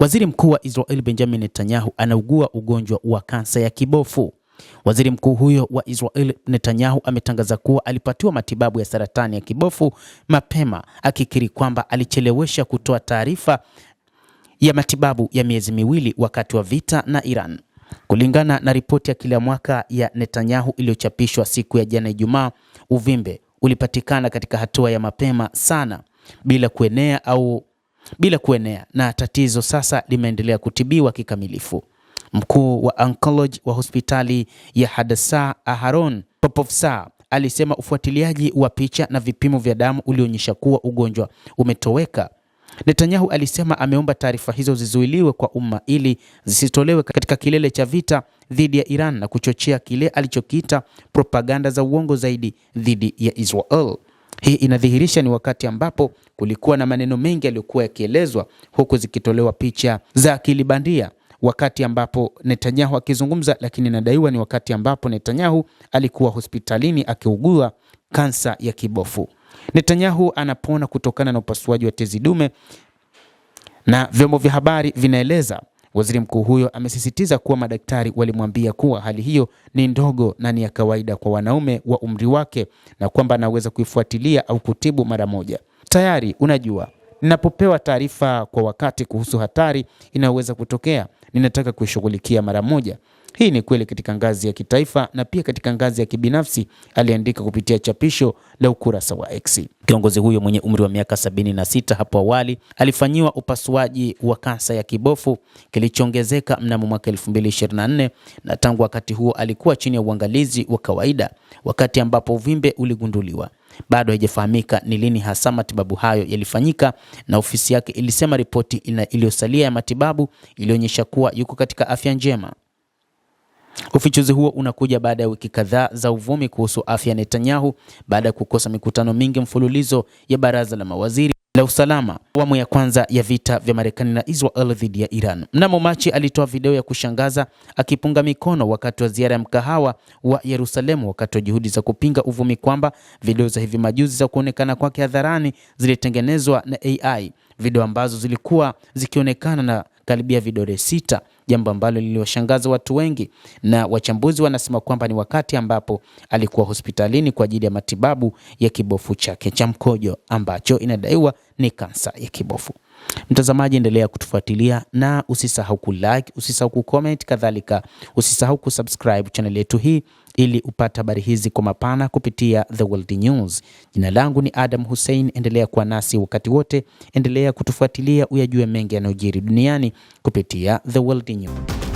Waziri Mkuu wa Israel Benjamin Netanyahu anaugua ugonjwa wa kansa ya kibofu. Waziri Mkuu huyo wa Israel Netanyahu ametangaza kuwa alipatiwa matibabu ya saratani ya kibofu mapema, akikiri kwamba alichelewesha kutoa taarifa ya matibabu ya miezi miwili wakati wa vita na Iran. Kulingana na ripoti ya kila mwaka ya Netanyahu iliyochapishwa siku ya jana Ijumaa, uvimbe ulipatikana katika hatua ya mapema sana bila kuenea na tatizo sasa limeendelea kutibiwa kikamilifu. Mkuu wa oncology wa hospitali ya Hadassah Aharon Popovtsa alisema ufuatiliaji wa picha na vipimo vya damu ulionyesha kuwa ugonjwa umetoweka. Netanyahu alisema ameomba taarifa hizo zizuiliwe kwa umma ili zisitolewe katika kilele cha vita dhidi ya Iran na kuchochea kile alichokiita propaganda za uongo zaidi dhidi ya Israel. Hii inadhihirisha ni wakati ambapo kulikuwa na maneno mengi yaliyokuwa yakielezwa huku zikitolewa picha za akili bandia wakati ambapo Netanyahu akizungumza, lakini inadaiwa ni wakati ambapo Netanyahu alikuwa hospitalini akiugua kansa ya kibofu. Netanyahu anapona kutokana na upasuaji wa tezi dume na vyombo vya habari vinaeleza. Waziri mkuu huyo amesisitiza kuwa madaktari walimwambia kuwa hali hiyo ni ndogo na ni ya kawaida kwa wanaume wa umri wake na kwamba anaweza kuifuatilia au kutibu mara moja. Tayari unajua, ninapopewa taarifa kwa wakati kuhusu hatari inayoweza kutokea, ninataka kuishughulikia mara moja. Hii ni kweli katika ngazi ya kitaifa na pia katika ngazi ya kibinafsi, aliandika kupitia chapisho la ukurasa wa X. Kiongozi huyo mwenye umri wa miaka 76 hapo awali alifanyiwa upasuaji wa kansa ya kibofu kilichoongezeka mnamo mwaka 2024 na tangu wakati huo alikuwa chini ya uangalizi wa kawaida wakati ambapo uvimbe uligunduliwa. Bado haijafahamika ni lini hasa matibabu hayo yalifanyika na ofisi yake ilisema ripoti iliyosalia ya matibabu ilionyesha kuwa yuko katika afya njema. Ufichuzi huo unakuja baada ya wiki kadhaa za uvumi kuhusu afya ya Netanyahu baada ya kukosa mikutano mingi mfululizo ya baraza la mawaziri la usalama awamu ya kwanza ya vita vya Marekani na Israel dhidi ya Iran. Mnamo Machi alitoa video ya kushangaza akipunga mikono wakati wa ziara ya mkahawa wa Yerusalemu wakati wa juhudi za kupinga uvumi kwamba video za hivi majuzi za kuonekana kwake hadharani zilitengenezwa na AI, video ambazo zilikuwa zikionekana na karibia vidole 6, jambo ambalo liliwashangaza watu wengi, na wachambuzi wanasema kwamba ni wakati ambapo alikuwa hospitalini kwa ajili ya matibabu ya kibofu chake cha mkojo ambacho inadaiwa ni kansa ya kibofu. Mtazamaji, endelea kutufuatilia na usisahau kulike, usisahau kucomment, kadhalika usisahau kusubscribe channel yetu hii ili upate habari hizi kwa mapana kupitia The World News. Jina langu ni Adam Hussein, endelea kuwa nasi wakati wote, endelea kutufuatilia uyajue mengi yanayojiri duniani kupitia The World News.